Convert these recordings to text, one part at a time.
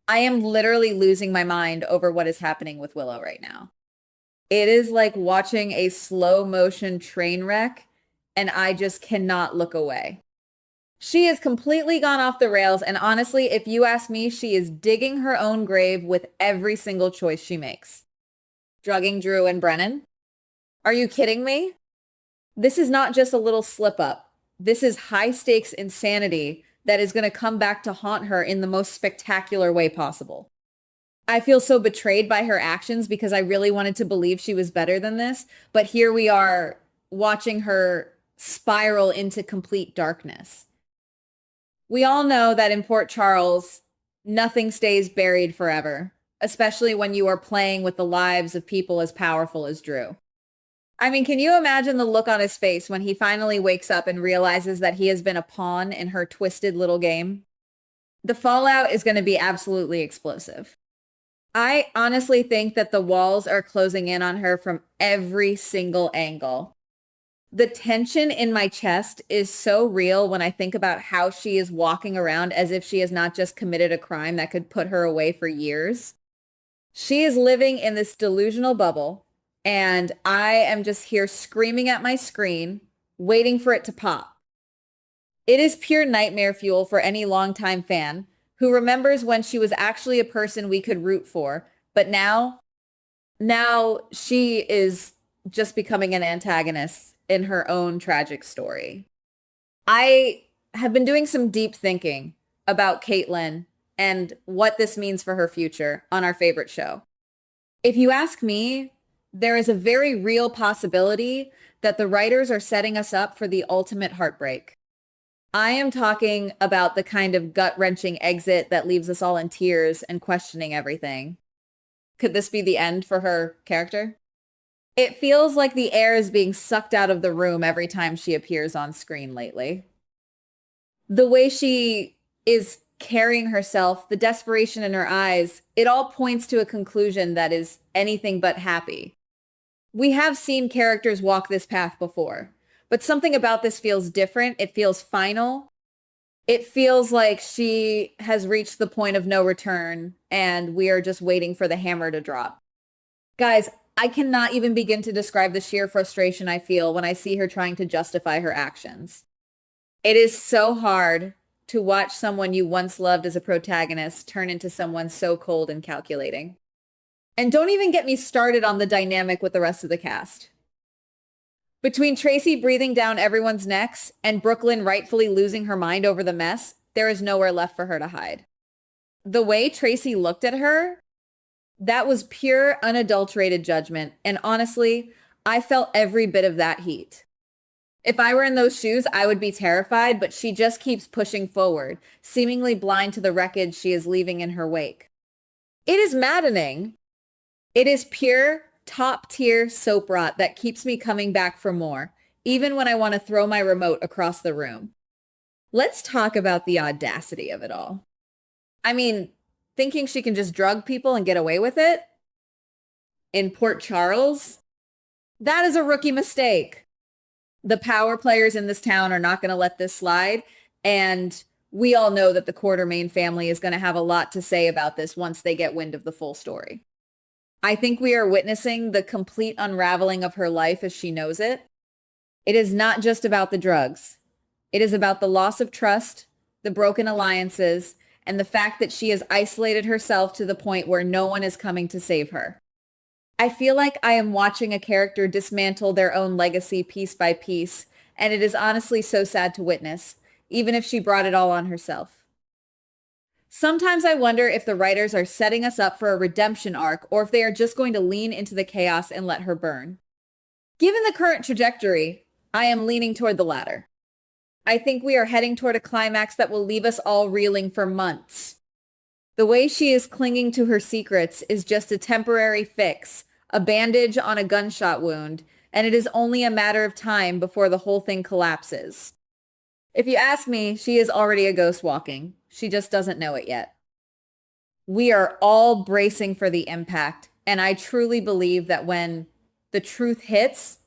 I am literally losing my mind over what is happening with Willow right now. It is like watching a slow motion train wreck, and I just cannot look away. She has completely gone off the rails, and honestly, if you ask me, she is digging her own grave with every single choice she makes. Drugging Drew and Brennan? Are you kidding me? This is not just a little slip up. This is high stakes insanity that is going to come back to haunt her in the most spectacular way possible. I feel so betrayed by her actions because I really wanted to believe she was better than this, but here we are watching her spiral into complete darkness. We all know that in Port Charles, nothing stays buried forever, especially when you are playing with the lives of people as powerful as Drew. I mean, can you imagine the look on his face when he finally wakes up and realizes that he has been a pawn in her twisted little game? The fallout is going to be absolutely explosive. I honestly think that the walls are closing in on her from every single angle. The tension in my chest is so real when I think about how she is walking around as if she has not just committed a crime that could put her away for years. She is living in this delusional bubble, and I am just here screaming at my screen, waiting for it to pop. It is pure nightmare fuel for any longtime fan who remembers when she was actually a person we could root for, but now she is just becoming an antagonist in her own tragic story. I have been doing some deep thinking about Katelyn and what this means for her future on our favorite show. If you ask me, there is a very real possibility that the writers are setting us up for the ultimate heartbreak. I am talking about the kind of gut-wrenching exit that leaves us all in tears and questioning everything. Could this be the end for her character? It feels like the air is being sucked out of the room every time she appears on screen lately. The way she is carrying herself, the desperation in her eyes, it all points to a conclusion that is anything but happy. We have seen characters walk this path before, but something about this feels different. It feels final. It feels like she has reached the point of no return and we are just waiting for the hammer to drop. Guys, I cannot even begin to describe the sheer frustration I feel when I see her trying to justify her actions. It is so hard to watch someone you once loved as a protagonist turn into someone so cold and calculating. And don't even get me started on the dynamic with the rest of the cast. Between Tracy breathing down everyone's necks and Brooklyn rightfully losing her mind over the mess, there is nowhere left for her to hide. The way Tracy looked at her, that was pure, unadulterated judgment. And honestly, I felt every bit of that heat. If I were in those shoes, I would be terrified, but she just keeps pushing forward, seemingly blind to the wreckage she is leaving in her wake. It is maddening. It is pure, top-tier soap rot that keeps me coming back for more, even when I want to throw my remote across the room. Let's talk about the audacity of it all. I mean, thinking she can just drug people and get away with it? In Port Charles? That is a rookie mistake. The power players in this town are not going to let this slide, and we all know that the Quartermain family is going to have a lot to say about this once they get wind of the full story. I think we are witnessing the complete unraveling of her life as she knows it. It is not just about the drugs. It is about the loss of trust, the broken alliances, and the fact that she has isolated herself to the point where no one is coming to save her. I feel like I am watching a character dismantle their own legacy piece by piece, and it is honestly so sad to witness, even if she brought it all on herself. Sometimes I wonder if the writers are setting us up for a redemption arc or if they are just going to lean into the chaos and let her burn. Given the current trajectory, I am leaning toward the latter. I think we are heading toward a climax that will leave us all reeling for months. The way she is clinging to her secrets is just a temporary fix, a bandage on a gunshot wound, and it is only a matter of time before the whole thing collapses. If you ask me, she is already a ghost walking. She just doesn't know it yet. We are all bracing for the impact, and I truly believe that when the truth hits,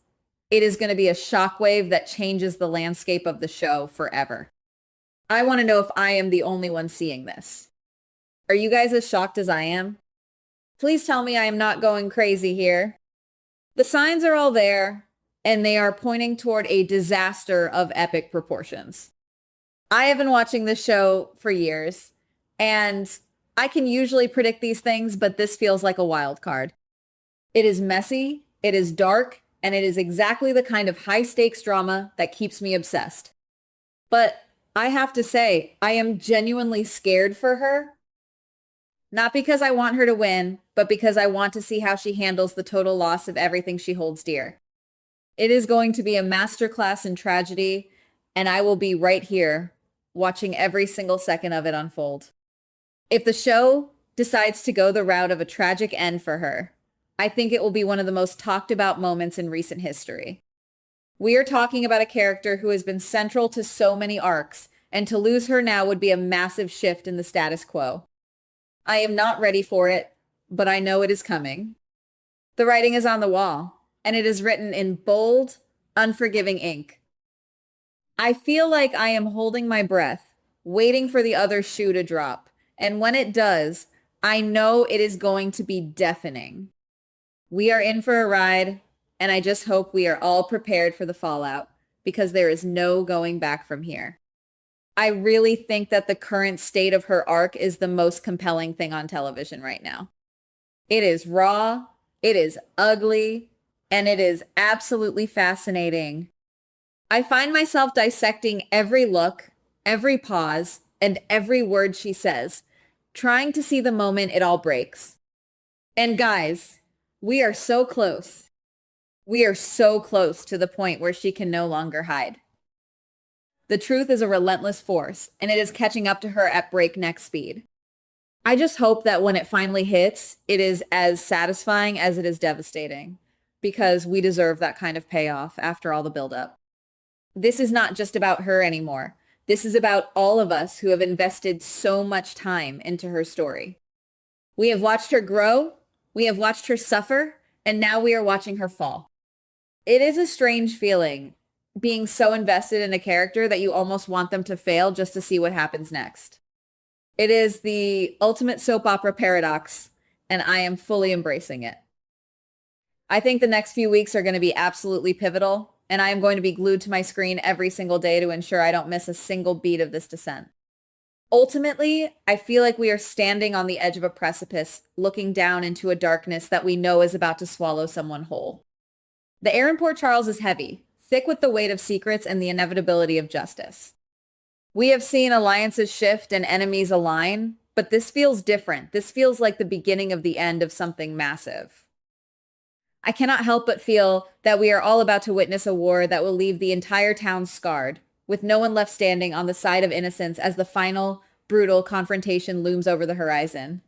it is going to be a shockwave that changes the landscape of the show forever. I want to know if I am the only one seeing this. Are you guys as shocked as I am? Please tell me I am not going crazy here. The signs are all there, and they are pointing toward a disaster of epic proportions. I have been watching this show for years, and I can usually predict these things, but this feels like a wild card. It is messy, it is dark, and it is exactly the kind of high-stakes drama that keeps me obsessed. But I have to say, I am genuinely scared for her. Not because I want her to win, but because I want to see how she handles the total loss of everything she holds dear. It is going to be a masterclass in tragedy, and I will be right here, watching every single second of it unfold. If the show decides to go the route of a tragic end for her, I think it will be one of the most talked about moments in recent history. We are talking about a character who has been central to so many arcs, and to lose her now would be a massive shift in the status quo. I am not ready for it, but I know it is coming. The writing is on the wall, and it is written in bold, unforgiving ink. I feel like I am holding my breath, waiting for the other shoe to drop, and when it does, I know it is going to be deafening. We are in for a ride, and I just hope we are all prepared for the fallout, because there is no going back from here. I really think that the current state of her arc is the most compelling thing on television right now. It is raw, it is ugly, and it is absolutely fascinating. I find myself dissecting every look, every pause, and every word she says, trying to see the moment it all breaks. And guys, we are so close. We are so close to the point where she can no longer hide. The truth is a relentless force, and it is catching up to her at breakneck speed. I just hope that when it finally hits, it is as satisfying as it is devastating, because we deserve that kind of payoff after all the buildup. This is not just about her anymore. This is about all of us who have invested so much time into her story. We have watched her grow, we have watched her suffer, and now we are watching her fall. It is a strange feeling, being so invested in a character that you almost want them to fail just to see what happens next. It is the ultimate soap opera paradox, and I am fully embracing it. I think the next few weeks are going to be absolutely pivotal, and I am going to be glued to my screen every single day to ensure I don't miss a single beat of this descent. Ultimately, I feel like we are standing on the edge of a precipice, looking down into a darkness that we know is about to swallow someone whole. The air in Port Charles is heavy, thick with the weight of secrets and the inevitability of justice. We have seen alliances shift and enemies align, but this feels different. This feels like the beginning of the end of something massive. I cannot help but feel that we are all about to witness a war that will leave the entire town scarred, with no one left standing on the side of innocence as the final, brutal confrontation looms over the horizon.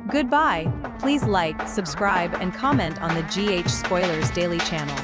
Goodbye. Please like, subscribe, and comment on the GH Spoilers Daily channel.